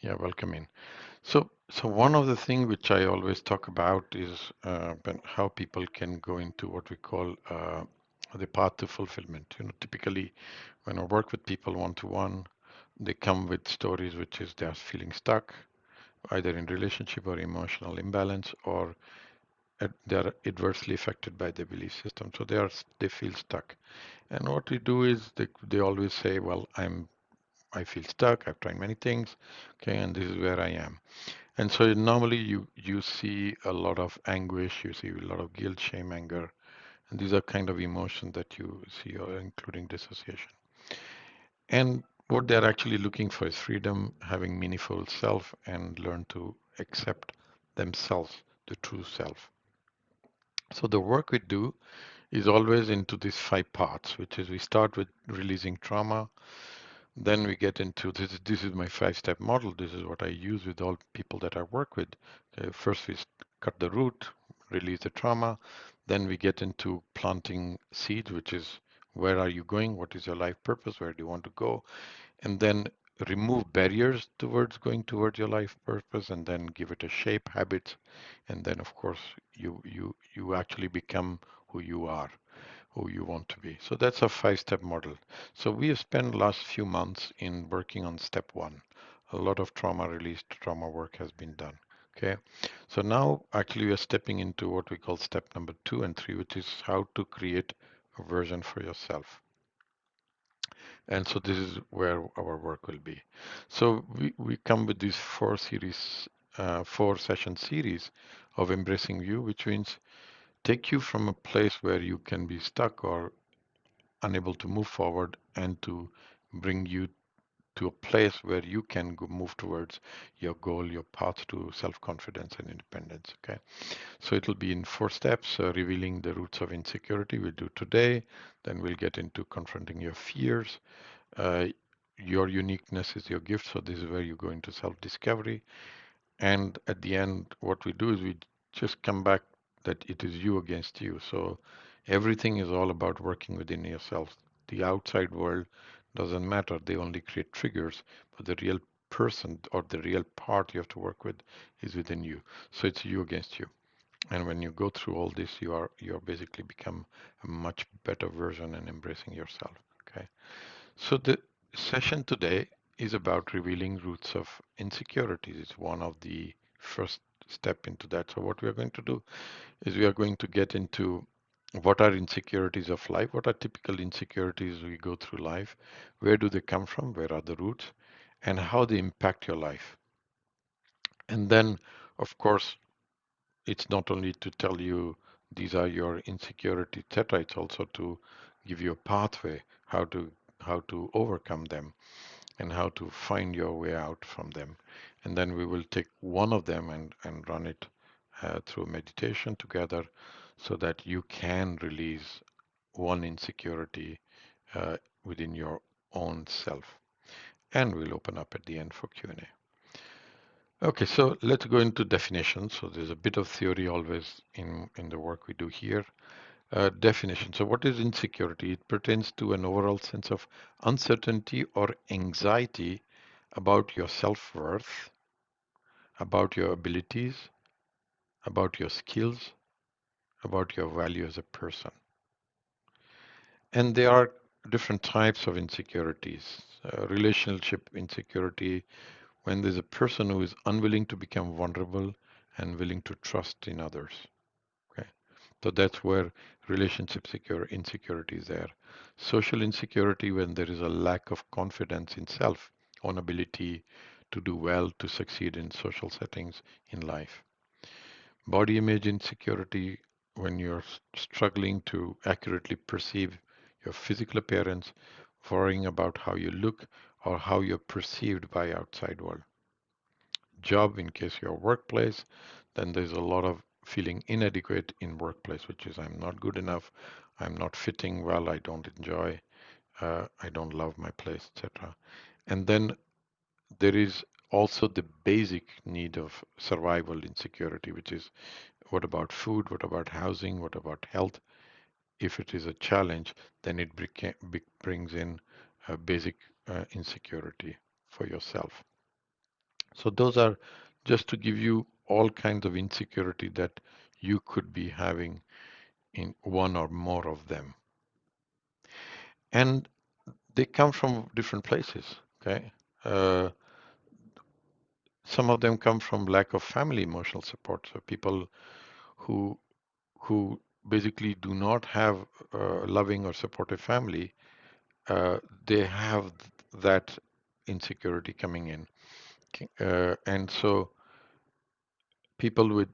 Yeah, welcome in. So one of the things which I always talk about is how people can go into what we call the path to fulfillment. Typically when I work with people one-to-one, they come with stories which is they're feeling stuck, either in relationship or emotional imbalance, or they're adversely affected by their belief system. So they feel stuck. And what we do is they always say, well, I feel stuck. I've tried many things, okay, and this is where I am. And so normally you see a lot of anguish, you see a lot of guilt, shame, anger, and these are kind of emotions that you see, including dissociation. And what they're actually looking for is freedom, having meaningful self, and learn to accept themselves, the true self. So the work we do is always into these five parts, which is we start with releasing trauma. Then we get into this is my five-step model. This is what I use with all people that I work with. Okay, first, we cut the root, release the trauma. Then we get into planting seeds, which is where are you going? What is your life purpose? Where do you want to go? And then remove barriers towards going towards your life purpose, and then give it a shape, habits, and then of course you actually become who you are, who you want to be. So that's a five-step model. So we have spent last few months in working on step one. A lot of trauma released trauma work has been done. Okay. So now actually we are stepping into what we call step number two and three, which is how to create a version for yourself. And so this is where our work will be. So we come with these four session series of embracing you, which means take you from a place where you can be stuck or unable to move forward and to bring you to a place where you can move towards your goal, your path to self-confidence and independence. Okay, so it'll be in four steps, revealing the roots of insecurity. We'll do today. Then we'll get into confronting your fears. Uh, your uniqueness is your gift. So this is where you go into self-discovery. And at the end, what we do is we just come back that it is you against you. So everything is all about working within yourself. The outside world doesn't matter. They only create triggers, but the real person or the real part you have to work with is within you. So it's you against you. And when you go through all this, you are basically become a much better version and embracing yourself. Okay. So the session today is about revealing roots of insecurities. It's one of the first step into that. So what we are going to do is we are going to get into what are insecurities of life, what are typical insecurities we go through life, where do they come from, where are the roots, and how they impact your life. And then, of course, it's not only to tell you these are your insecurity, etc. It's also to give you a pathway how to overcome them and how to find your way out from them. And then we will take one of them and run it through meditation together so that you can release one insecurity within your own self. And we'll open up at the end for Q&A. Okay, so let's go into definitions. So there's a bit of theory always in the work we do here. Definition. So what is insecurity? It pertains to an overall sense of uncertainty or anxiety about your self-worth, about your abilities, about your skills, about your value as a person. And there are different types of insecurities. Relationship insecurity, when there's a person who is unwilling to become vulnerable and willing to trust in others. Okay. So that's where insecurity is there. Social insecurity, when there is a lack of confidence in self, own ability to do well, to succeed in social settings in life. Body image insecurity, when you're struggling to accurately perceive your physical appearance, worrying about how you look or how you're perceived by outside world. Job, in case your workplace, then there's a lot of feeling inadequate in workplace, which is I'm not good enough, I'm not fitting well, I don't enjoy, I don't love my place, etc. And then there is also the basic need of survival insecurity, which is what about food? What about housing? What about health? If it is a challenge, then it brings in a basic insecurity for yourself. So those are just to give you all kinds of insecurity that you could be having in one or more of them. And they come from different places, okay? Uh, some of them come from lack of family emotional support. So people who who basically do not have a loving or supportive family, they have that insecurity coming in. And so people with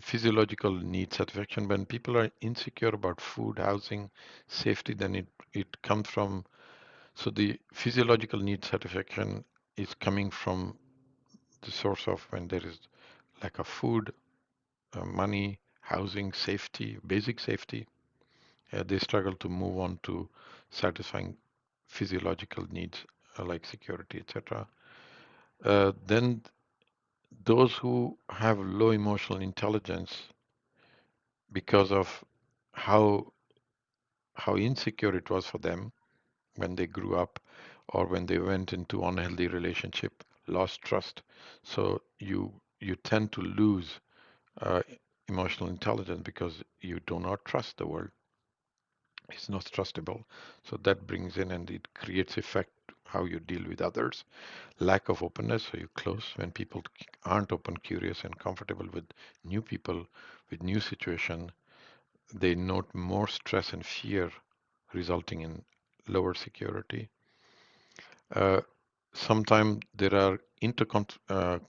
physiological need satisfaction, when people are insecure about food, housing, safety, then it comes from, so the physiological need satisfaction is coming from the source of when there is lack of food, money, housing, safety, basic safety. They struggle to move on to satisfying physiological needs like security, etc. Then those who have low emotional intelligence because of how how insecure it was for them when they grew up or when they went into unhealthy relationship, lost trust. So you tend to lose uh, emotional intelligence because you do not trust the world. It's not trustable. So that brings in and it creates effect how you deal with others. Lack of openness, so you close when people aren't open, curious, and comfortable with new people, with new situation. They note more stress and fear, resulting in lower security. Uh, Sometimes there are interpersonal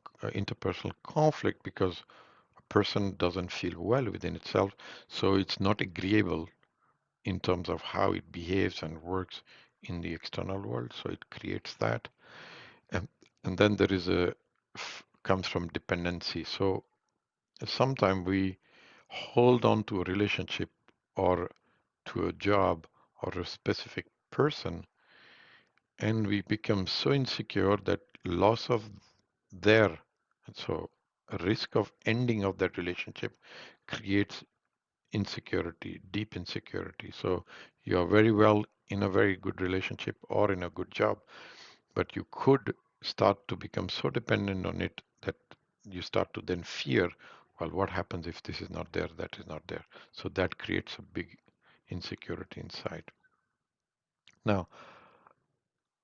conflict because a person doesn't feel well within itself, so it's not agreeable in terms of how it behaves and works in the external world. So it creates that, and and then there is a comes from dependency. So sometimes we hold on to a relationship or to a job or a specific person, and we become so insecure that loss of there, so a risk of ending of that relationship creates insecurity, deep insecurity. So you are very well in a very good relationship or in a good job, but you could start to become so dependent on it that you start to then fear, well, what happens if this is not there, that is not there. So that creates a big insecurity inside. Now,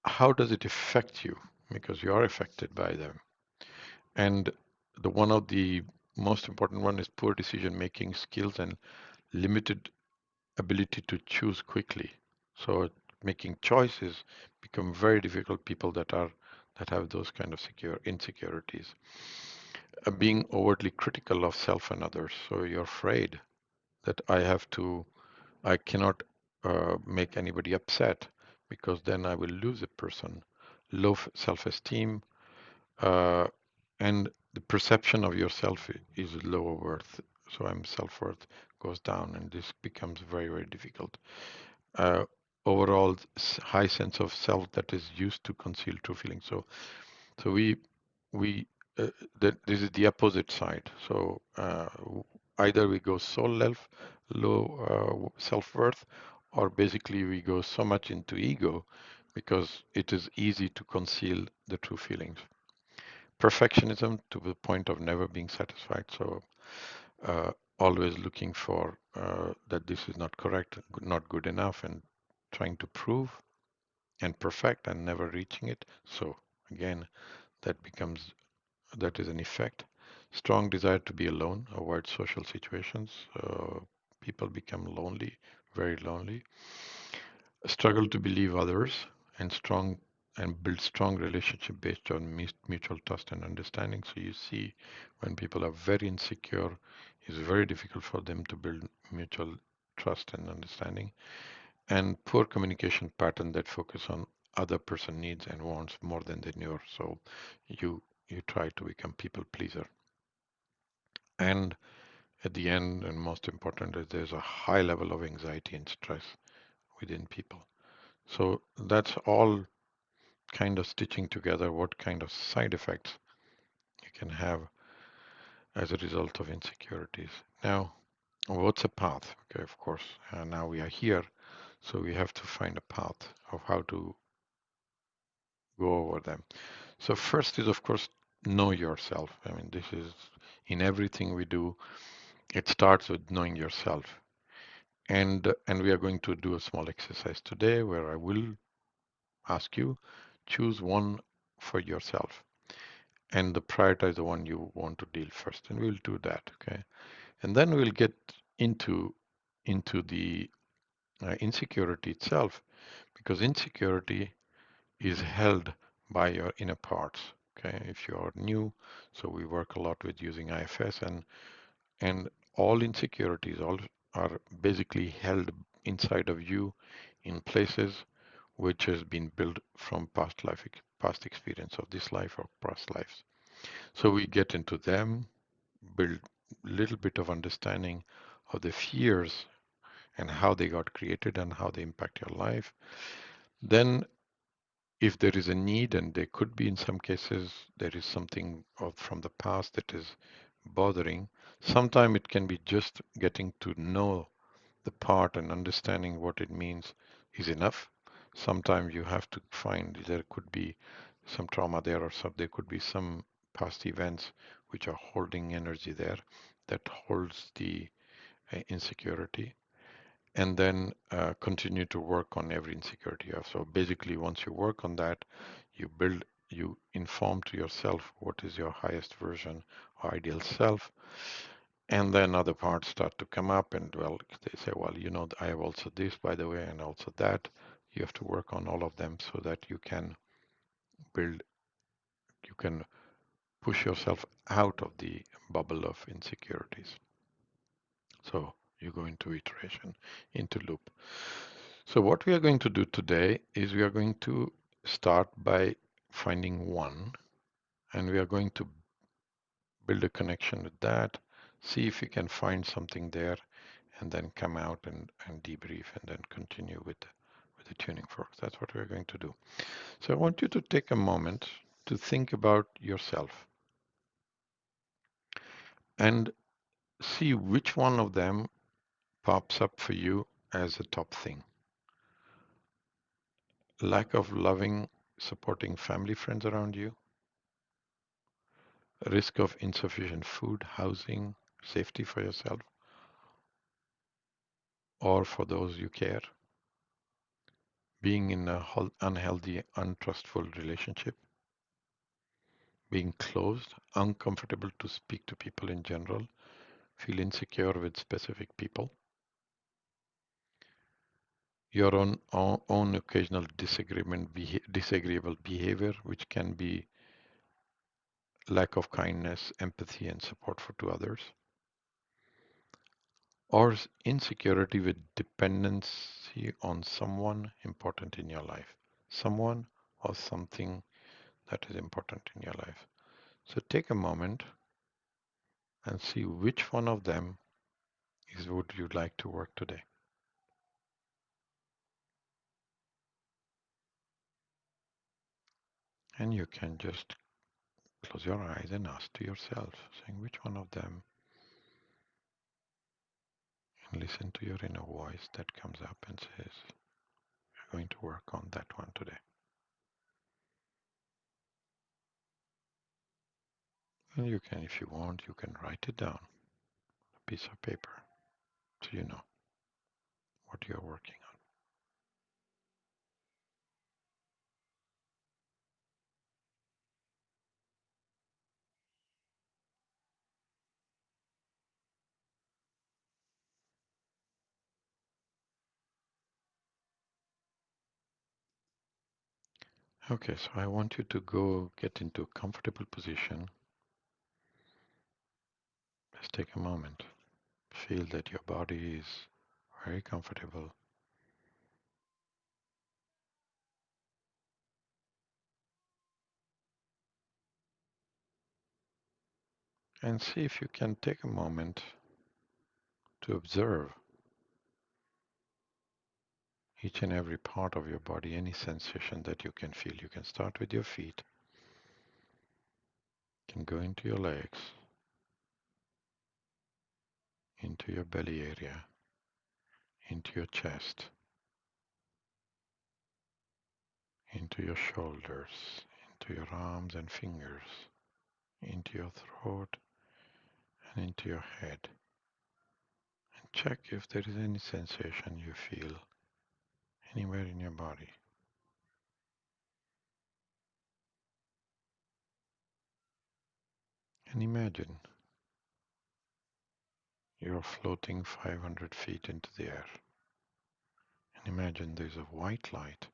how does it affect you? Because you are affected by them. And the one of the most important one is poor decision making skills and limited ability to choose quickly. So making choices become very difficult. People that have those kind of secure insecurities, being overtly critical of self and others. So you're afraid that I cannot make anybody upset because then I will lose a person. Low self-esteem, uh, and the perception of yourself is lower worth. So I'm self-worth goes down, and this becomes very, very difficult. uh, Overall high sense of self that is used to conceal true feelings. So we uh, this is the opposite side. So either we go so low self-worth, or basically we go so much into ego because it is easy to conceal the true feelings. Perfectionism to the point of never being satisfied. So uh, always looking for that this is not correct, not good enough, and trying to prove and perfect and never reaching it. So again, that becomes that is an effect. Strong desire to be alone, avoid social situations. People become lonely, very lonely. Struggle to believe others and strong and build strong relationship based on mutual trust and understanding. So you see, when people are very insecure, it's very difficult for them to build mutual trust and understanding. And poor communication pattern that focus on other person needs and wants more than they yours. So you try to become people pleaser. And at the end, and most important, is there's a high level of anxiety and stress within people. So that's all kind of stitching together what kind of side effects you can have as a result of insecurities. Now, what's a path? Okay, of course, now we are here, so we have to find a path of how to go over them. So first is, of course, know yourself. I mean, this is in everything we do, it starts with knowing yourself. And we are going to do a small exercise today where I will ask you choose one for yourself and the prioritize the one you want to deal first, and we'll do that, okay? And then we'll get into the insecurity itself, because insecurity is held by your inner parts. Okay, if you are new, so we work a lot with using IFS, and all insecurities all are basically held inside of you in places which has been built from past experience of this life or past lives. So we get into them, build a little bit of understanding of the fears and how they got created and how they impact your life. Then if there is a need, and there could be in some cases, there is something from the past that is bothering, sometimes it can be just getting to know the part and understanding what it means is enough. Sometimes you have to find there could be some trauma there, or there could be some past events which are holding energy there that holds the insecurity, and then continue to work on every insecurity you have. So basically, once you work on that, you inform to yourself what is your highest version or ideal self, and then other parts start to come up, and well, they say, well, I have also this, by the way, and also that. You have to work on all of them so that build, you can push yourself out of the bubble of insecurities. So you go into iteration, into loop. So what we are going to do today is we are going to start by finding one, and we are going to build a connection with that, see if we can find something there, and then come out and debrief and then continue with the tuning forks. That's what we're going to do. So I want you to take a moment to think about yourself and see which one of them pops up for you as a top thing. Lack of loving, supporting family, friends around you, risk of insufficient food, housing, safety for yourself or for those you care, being in a unhealthy, untrustful relationship, being closed, uncomfortable to speak to people in general, feel insecure with specific people, your own occasional disagreeable behavior, which can be lack of kindness, empathy, and support for to others, or insecurity with dependency on someone important in your life, someone or something that is important in your life. So take a moment and see which one of them is what you'd like to work today. And you can just close your eyes and ask to yourself, saying which one of them, and listen to your inner voice that comes up and says, "We're going to work on that one today." And you can, if you want, you can write it down, a piece of paper, so you know what you're working on. Okay, so I want you to go get into a comfortable position. Just take a moment. Feel that your body is very comfortable, and see if you can take a moment to observe each and every part of your body, any sensation that you can feel. You can start with your feet, you can go into your legs, into your belly area, into your chest, into your shoulders, into your arms and fingers, into your throat and into your head. And check if there is any sensation you feel anywhere in your body. And imagine you're floating 500 feet into the air. And imagine there's a white light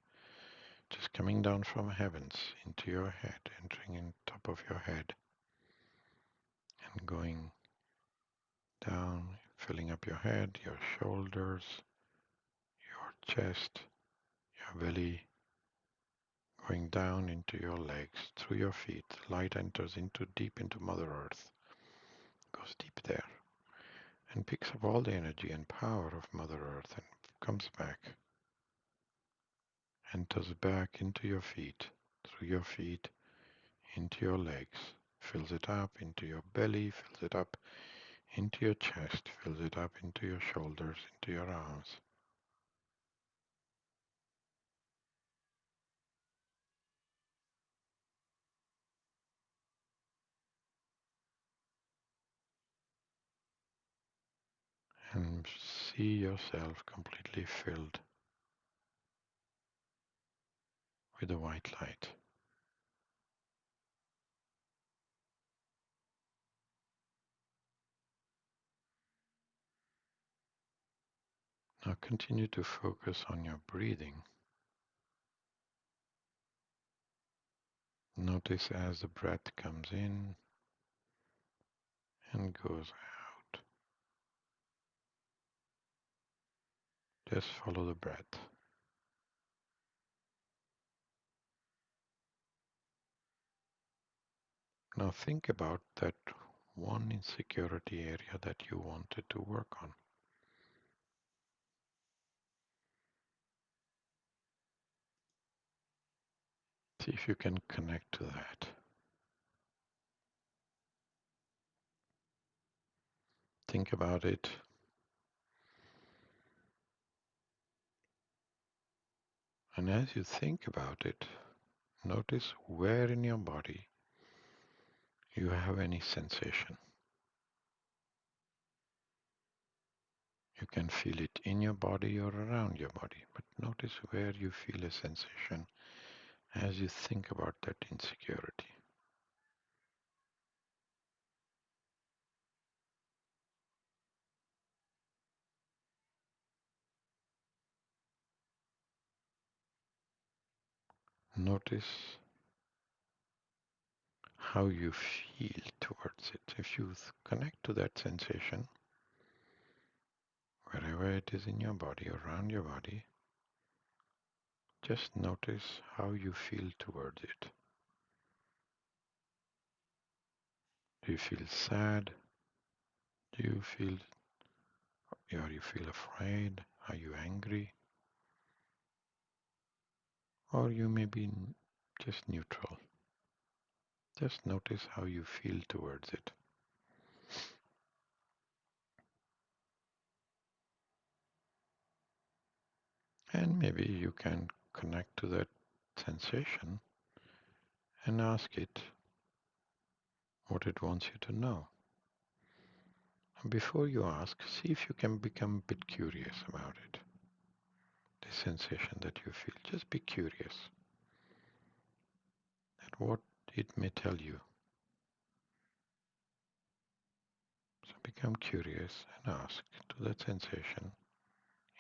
just coming down from heavens into your head, entering in top of your head and going down, filling up your head, your shoulders, your chest, your belly, going down into your legs, through your feet. Light enters into deep into Mother Earth, goes deep there, and picks up all the energy and power of Mother Earth and comes back, enters back into your feet, through your feet, into your legs, fills it up into your belly, fills it up into your chest, fills it up into your shoulders, into your arms. And see yourself completely filled with the white light. Now continue to focus on your breathing. Notice as the breath comes in and goes out. Just follow the breath. Now think about that one insecurity area that you wanted to work on. See if you can connect to that. Think about it. And as you think about it, notice where in your body you have any sensation. You can feel it in your body or around your body, but notice where you feel a sensation as you think about that insecurity. Notice how you feel towards it. If you connect to that sensation, wherever it is in your body, around your body, just notice how you feel towards it. Do you feel sad? Do you feel, or you feel afraid? Are you angry? Or you may be just neutral. Just notice how you feel towards it. And maybe you can connect to that sensation and ask it what it wants you to know. And before you ask, see if you can become a bit curious about it. The sensation that you feel, just be curious at what it may tell you. So become curious and ask to that sensation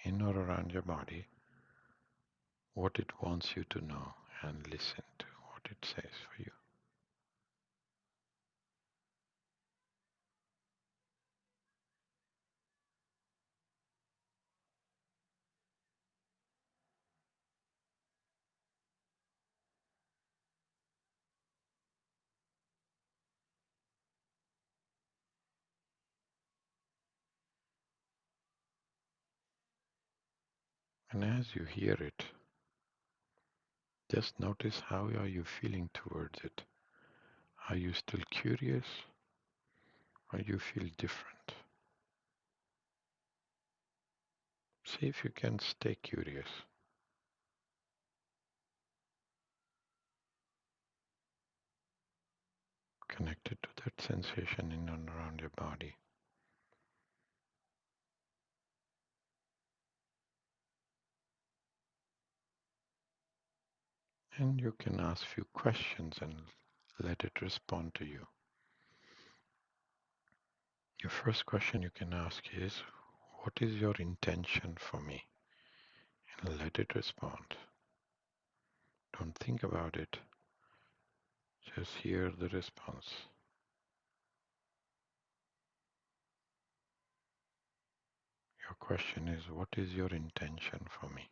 in or around your body what it wants you to know and listen to what it says for you. And as you hear it, just notice how are you feeling towards it. Are you still curious or you feel different? See if you can stay curious, connected to that light sensation in and around your body. And you can ask few questions and let it respond to you. Your first question you can ask is, what is your intention for me? And let it respond. Don't think about it. Just hear the response. Your question is, what is your intention for me?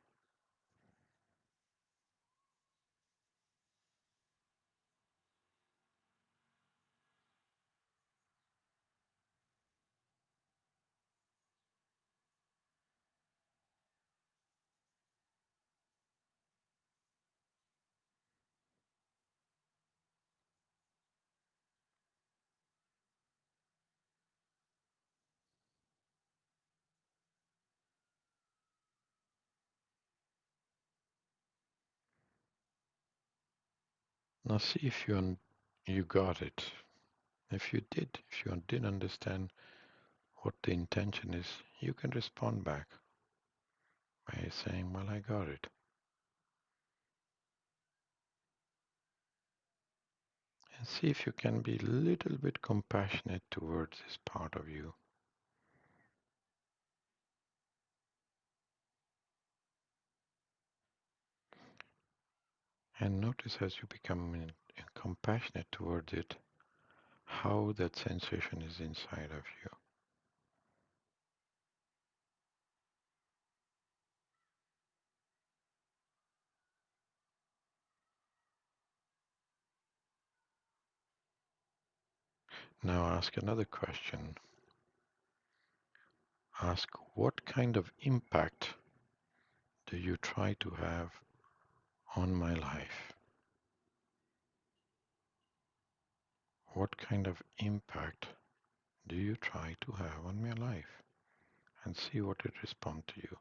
Now see if you got it. If you did understand what the intention is, you can respond back by saying, well, I got it. And see if you can be a little bit compassionate towards this part of you. And notice as you become compassionate towards it, how that sensation is inside of you. Now ask another question. Ask, what kind of impact do you try to have on my life? What kind of impact do you try to have on my life? And see what it responds to you.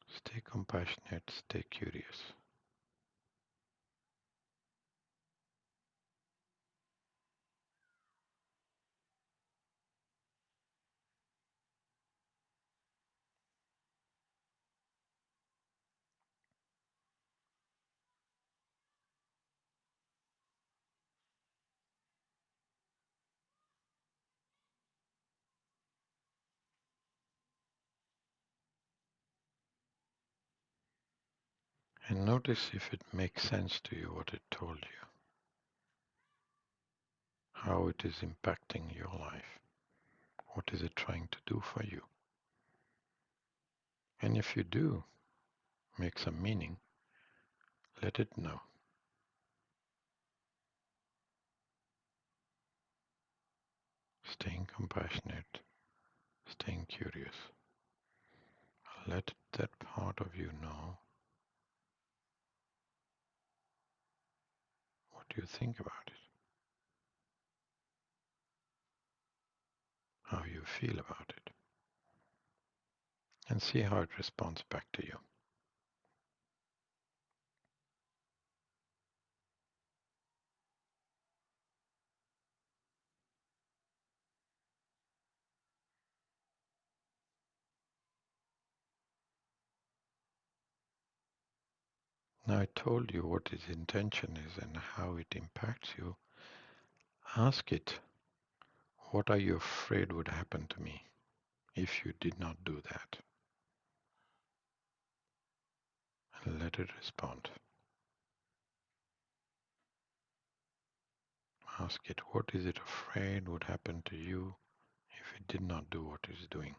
Stay compassionate, stay curious. And notice if it makes sense to you what it told you, how it is impacting your life. What is it trying to do for you? And if you do make some meaning, let it know. Staying compassionate, staying curious. Let that part of you know what you think about it, how you feel about it, and see how it responds back to you. Now I told you what its intention is and how it impacts you. Ask it, what are you afraid would happen to me if you did not do that? And let it respond. Ask it, what is it afraid would happen to you if it did not do what it's doing?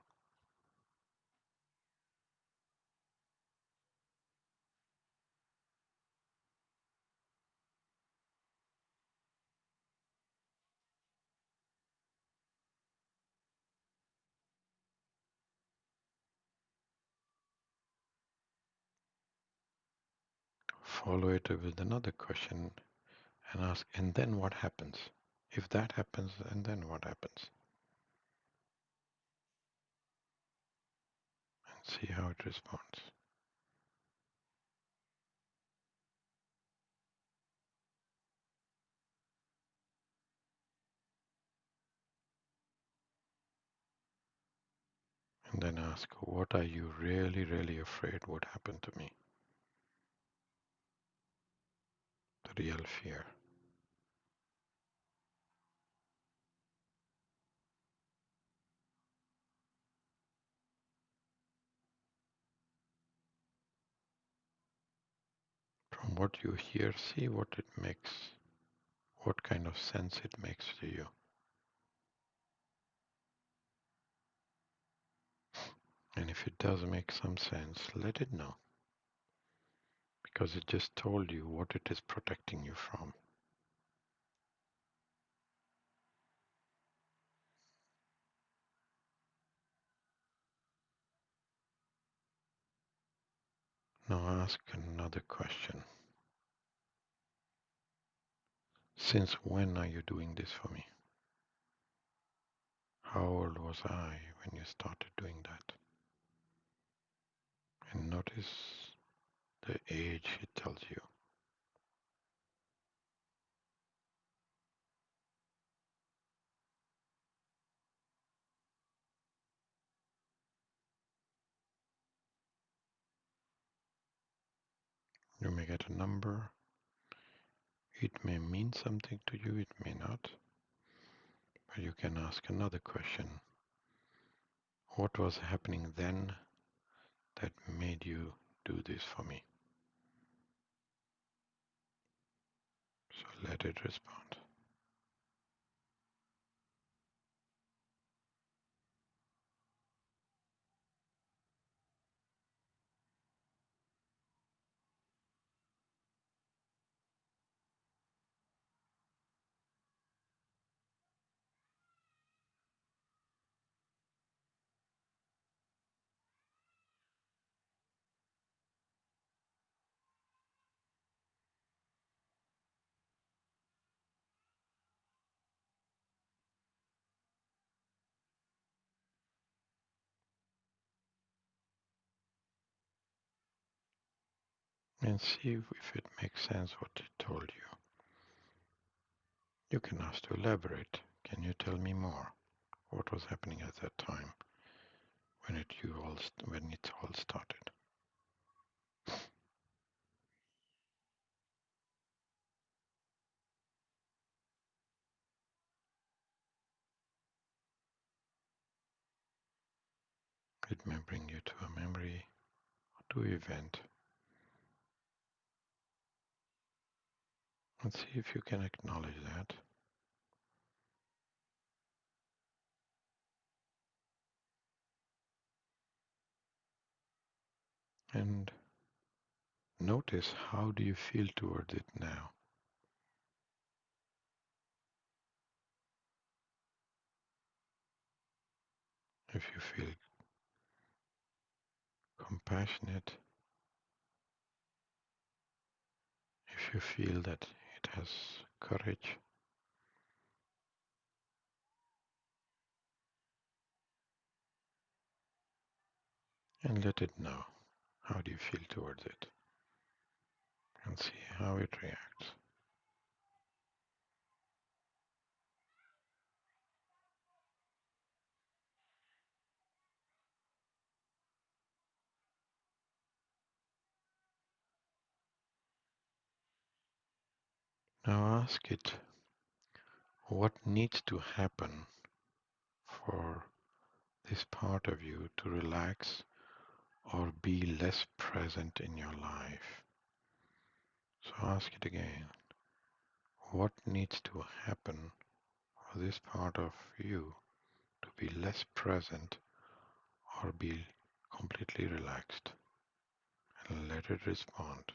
Follow it with another question and ask, and then what happens? If that happens, and then what happens? And see how it responds. And then ask, what are you really, really afraid would happen to me? The real fear. From what you hear, see what it makes, what kind of sense it makes to you. And if it does make some sense, let it know, because it just told you what it is protecting you from. Now ask another question. Since when are you doing this for me? How old was I when you started doing that? And notice the age it tells you. You may get a number. It may mean something to you, it may not. But you can ask another question. What was happening then that made you do this for me? So let it respond. And see if it makes sense what it told you. You can ask to elaborate. Can you tell me more? What was happening at that time when it all started? It may bring you to a memory or to an event. And see if you can acknowledge that. And notice, how do you feel towards it now? If you feel compassionate, if you feel that it has courage, and let it know. How do you feel towards it? And see how it reacts. Now ask it, what needs to happen for this part of you to relax or be less present in your life? So ask it again. What needs to happen for this part of you to be less present or be completely relaxed? And let it respond.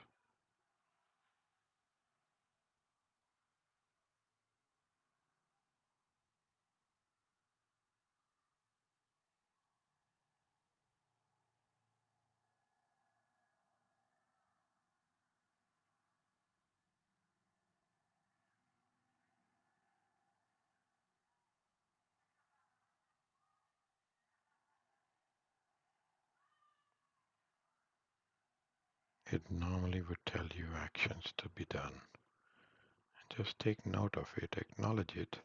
It normally would tell you actions to be done. Just take note of it, acknowledge it,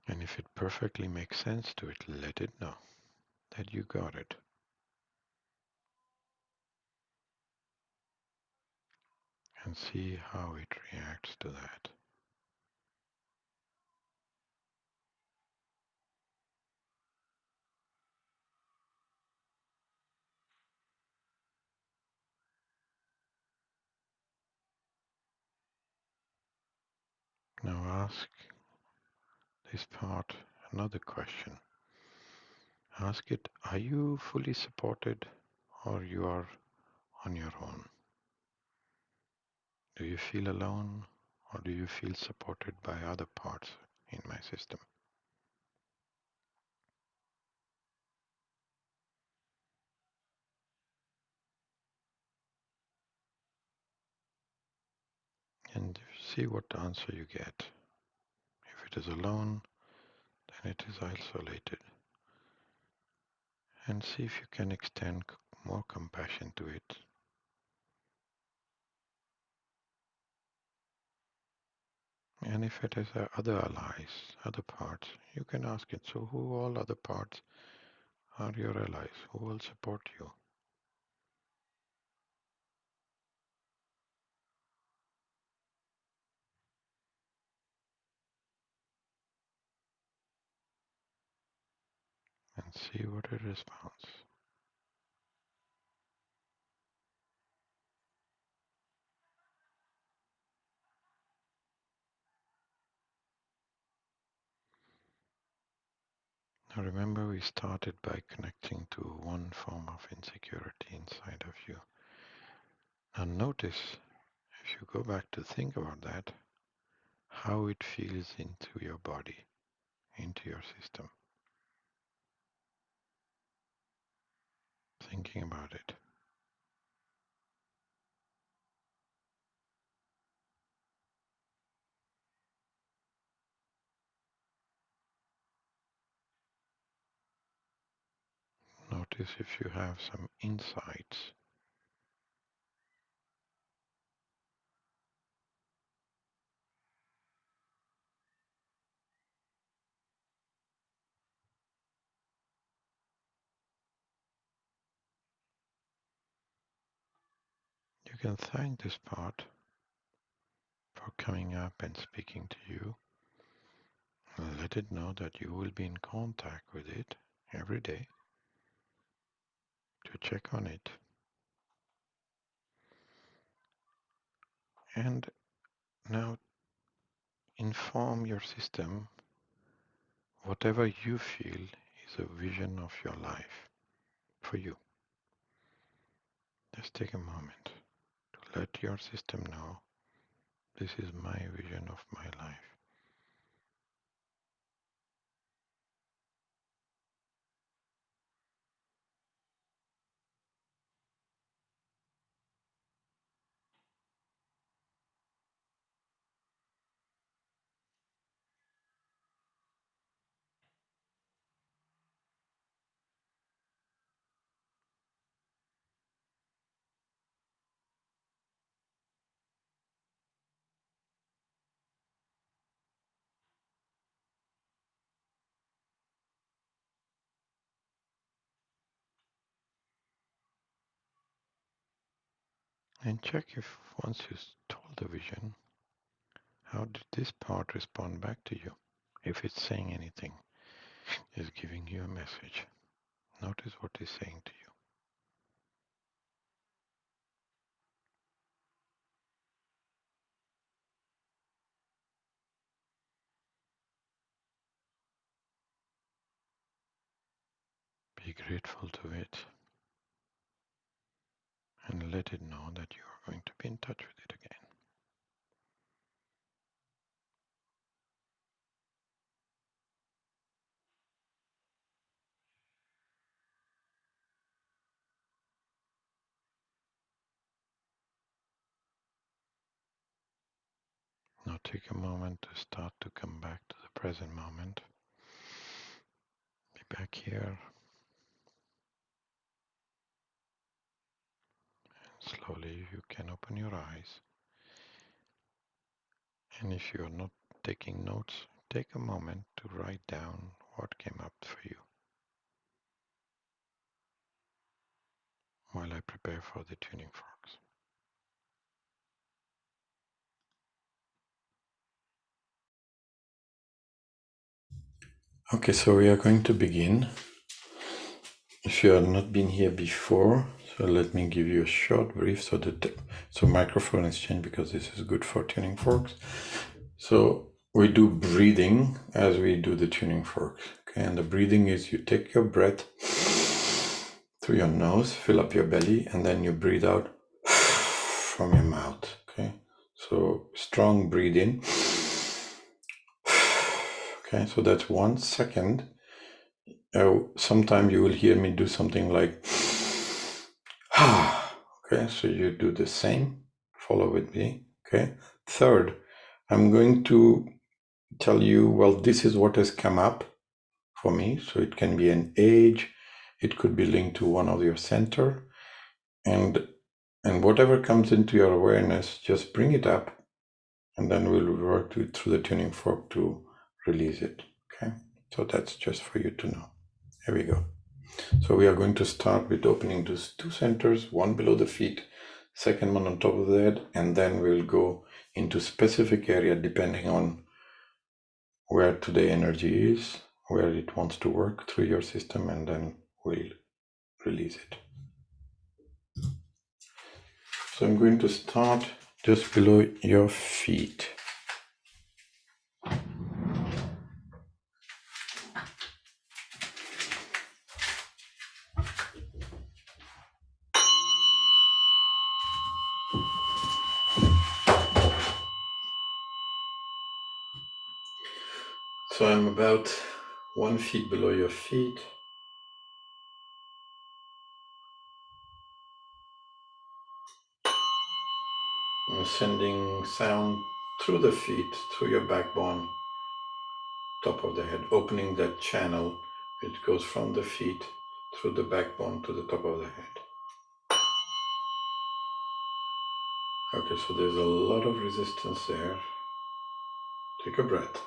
and if it perfectly makes sense to it, let it know. that you got it and see how it reacts to that. Now ask this part another question. Ask it, are you fully supported or you are on your own? Do you feel alone or do you feel supported by other parts in my system? And see what answer you get. If it is alone, then it is isolated. And see if you can extend more compassion to it. And if it has other allies, other parts, you can ask it, so who all other parts are your allies? Who will support you? And see what it responds. Now remember, we started by connecting to one form of insecurity inside of you. Now notice, if you go back to think about that, how it feels into your body, into your system. Thinking about it. Notice if you have some insights. You can thank this part for coming up and speaking to you. And let it know that you will be in contact with it every day to check on it. And now inform your system whatever you feel is a vision of your life for you. Just take a moment to let your system know this is my vision of my life. And check if once you told the vision, how did this part respond back to you? If it's saying anything, is giving you a message. Notice what it's saying to you. Be grateful to it and let it know that you are going to be in touch with it again. Now take a moment to start to come back to the present moment. Be back here. Slowly you can open your eyes. And if you're not taking notes, take a moment to write down what came up for you. while I prepare for the tuning forks. Okay, so we are going to begin. If you have not been here before, so let me give you a short brief. So microphone exchange, because this is good for tuning forks. So we do breathing as we do the tuning forks. Okay, and the breathing is you take your breath through your nose, fill up your belly, and then you breathe out from your mouth. Okay, so strong breathe in. Okay, so that's 1 second. Sometime you will hear me do something like okay, so you do the same, follow with me. Okay, third, I'm going to tell you, well, this is what has come up for me. So it can be an age, it could be linked to one of your center, and whatever comes into your awareness, just bring it up, and then we'll work through the tuning fork to release it. Okay, so that's just for you to know. Here we go. So we are going to start with opening those 2 centers, one below the feet, second one on top of the head, and then we'll go into specific area depending on where today energy is, where it wants to work through your system, and then we'll release it. So I'm going to start just below your feet. So I'm about 1 foot below your feet. I'm sending sound through the feet, through your backbone, top of the head, opening that channel which goes from the feet through the backbone to the top of the head. Okay, so there's a lot of resistance there. Take a breath.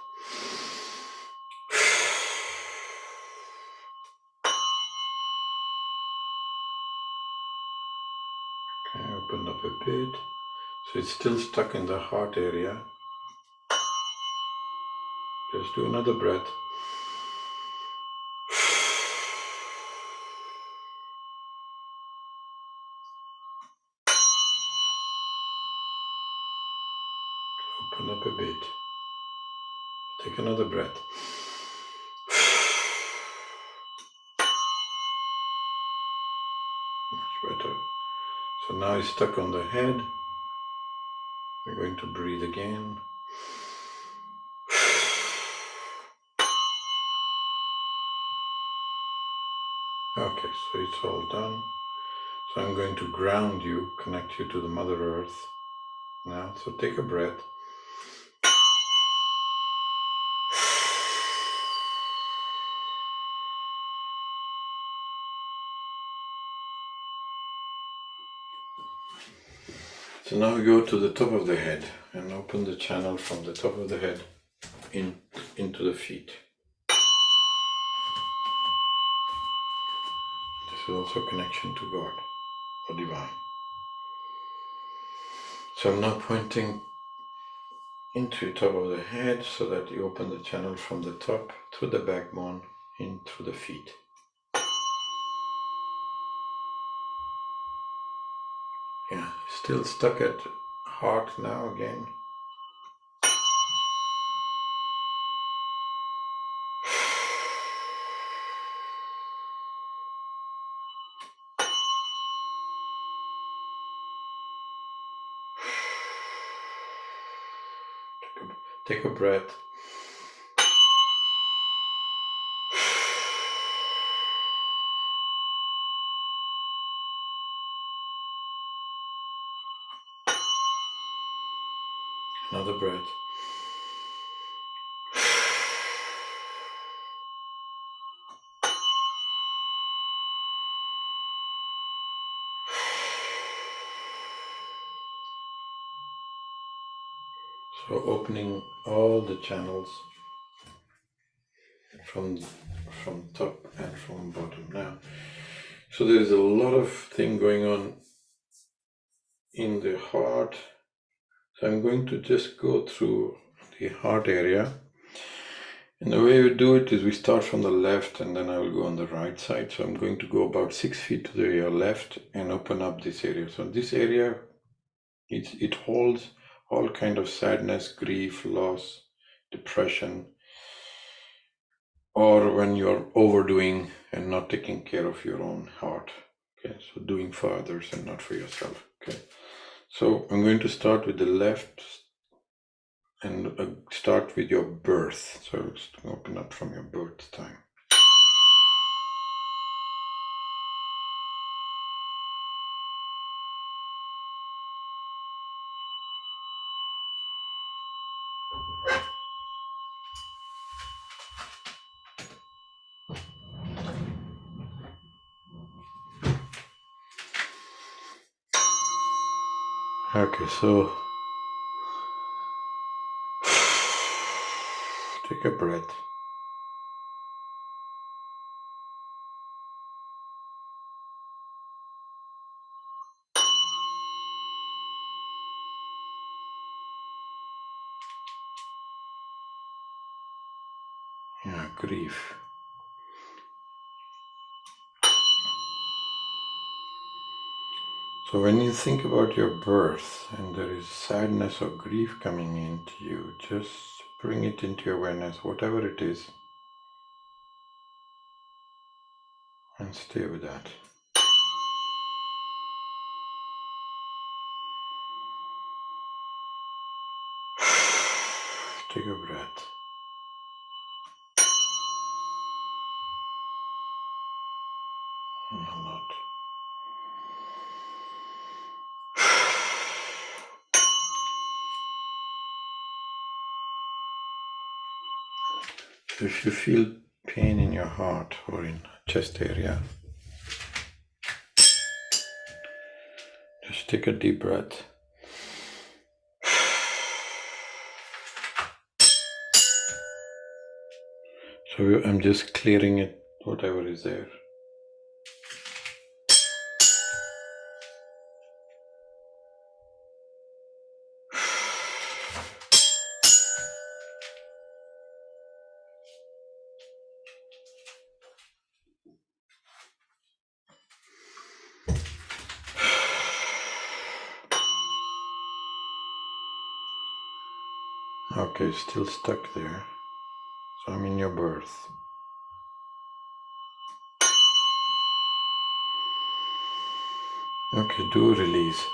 Okay, open up a bit. So it's still stuck in the heart area. Just do another breath. Open up a bit. Take another breath. Much better. So now it's stuck on the head. We're going to breathe again. Okay, so it's all done. So I'm going to ground you, connect you to the Mother Earth now. So take a breath. So now we go to the top of the head and open the channel from the top of the head into the feet. This is also connection to God or divine. So I'm now pointing into the top of the head so that you open the channel from the top through the backbone in through the feet. Yeah, still stuck at heart now again. Take a breath. Another breath. So opening all the channels from top and from bottom. Now So there's a lot of thing going on in the heart. So I'm going to just go through the heart area. And the way we do it is we start from the left and then I will go on the right side. So I'm going to go about 6 feet to the left and open up this area. So this area, it holds all kind of sadness, grief, loss, depression, or when you're overdoing and not taking care of your own heart. Okay, so doing for others and not for yourself. Okay, so I'm going to start with the left and start with your birth. So let's open up from your birth time. Okay, so take a breath. Yeah, grief. So when you think about your birth and there is sadness or grief coming into you, just bring it into your awareness, whatever it is, and stay with that. Take a breath. A lot. If you feel pain in your heart or in chest area, just take a deep breath. So I'm just clearing it, whatever is there. Okay, still stuck there. So I'm in your birth. Okay, do release.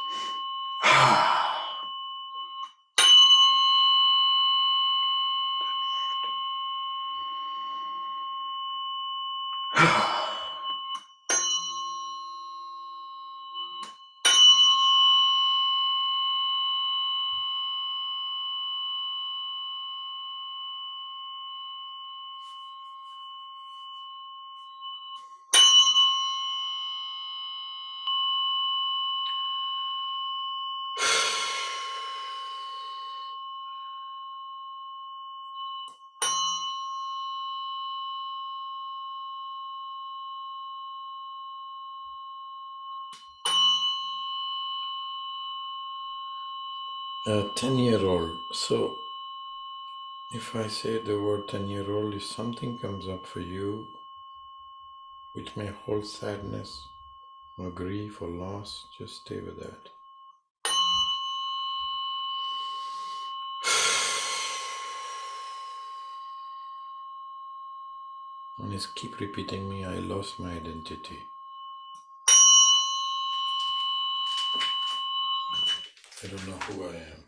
A 10-year-old. So if I say the word 10-year-old, if something comes up for you which may hold sadness or grief or loss, just stay with that. And just keep repeating me, I lost my identity. I don't know who I am.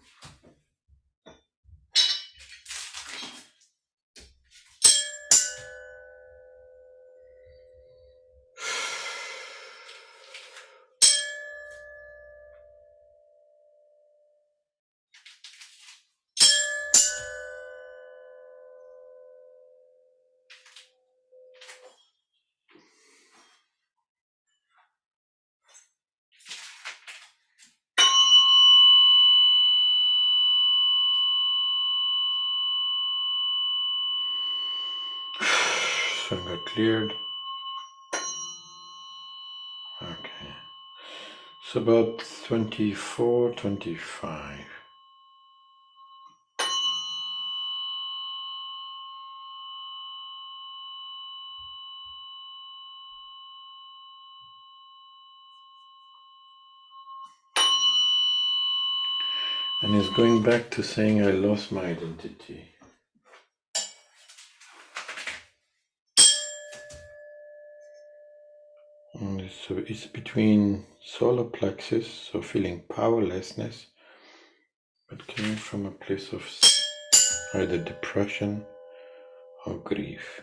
So I got cleared. It's about 24, 25. And he's going back to saying, I lost my identity. And so it's between solar plexus, so feeling powerlessness, but coming from a place of either depression or grief.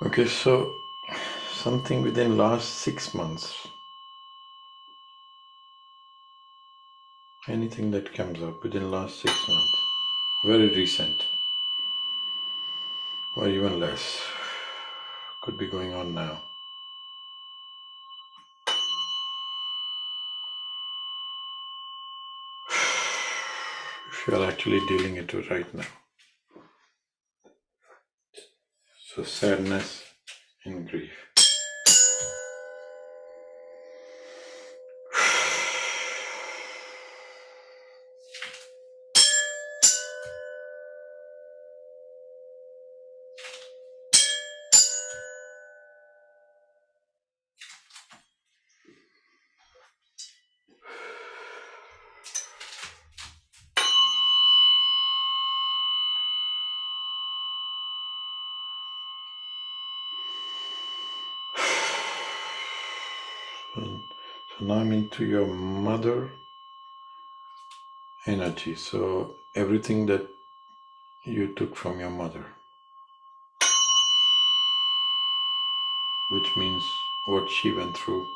Okay, so something within last 6 months. Anything that comes up within last 6 months. Very recent. Or even less. Could be going on now. If you're actually dealing it with right now. So sadness and grief. So now I'm into your mother energy. So everything that you took from your mother, which means what she went through,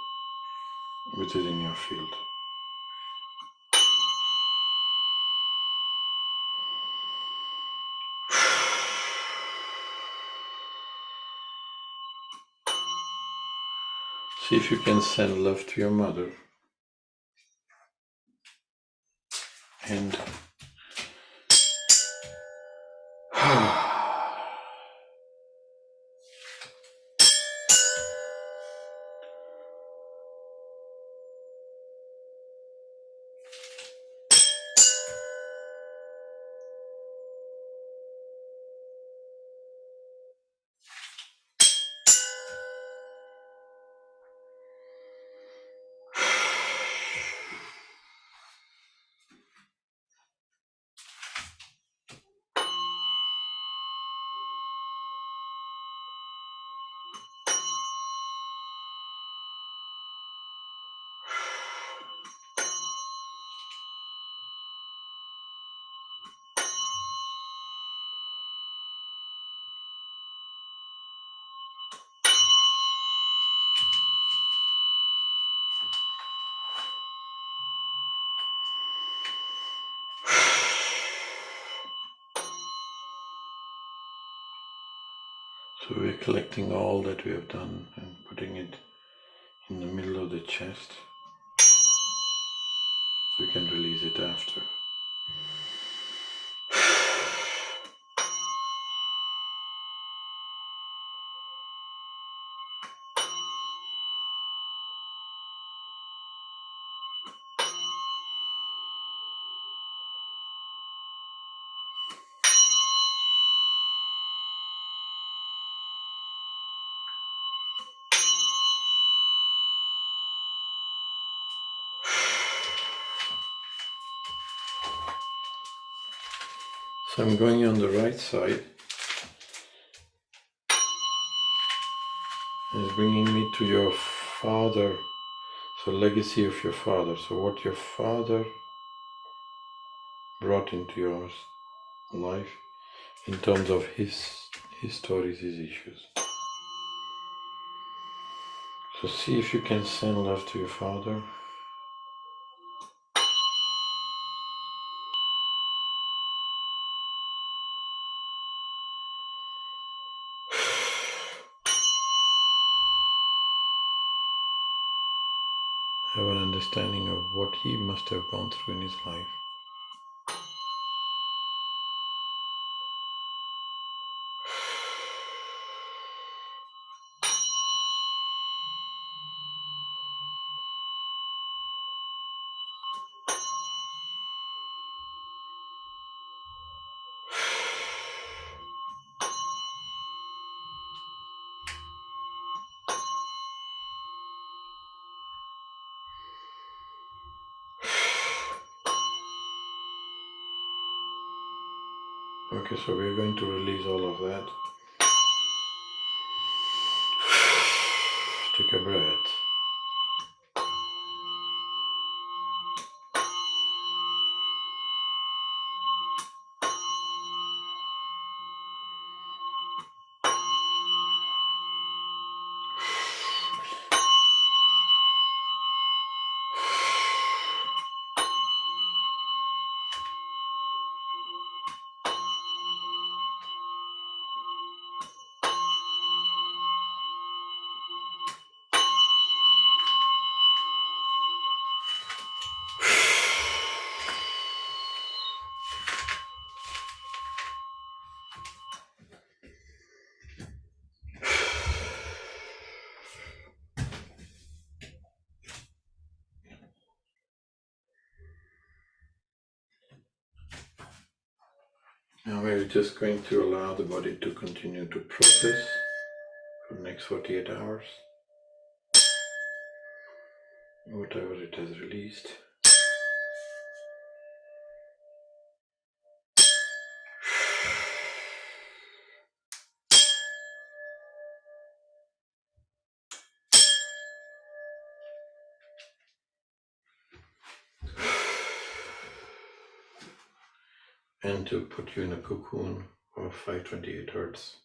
which is in your field. See if you can send love to your mother. And so we're collecting all that we have done and putting it in the middle of the chest. So we can release it after. So I'm going on the right side. It's bringing me to your father. So legacy of your father. So what your father brought into your life in terms of his stories, his issues. So see if you can send love to your father. Have an understanding of what he must have gone through in his life. Okay, so we're going to release all of that. Take a breath. Now we're just going to allow the body to continue to process for the next 48 hours, whatever it has released. And to put you in a cocoon of 528 hertz.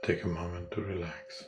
Take a moment to relax.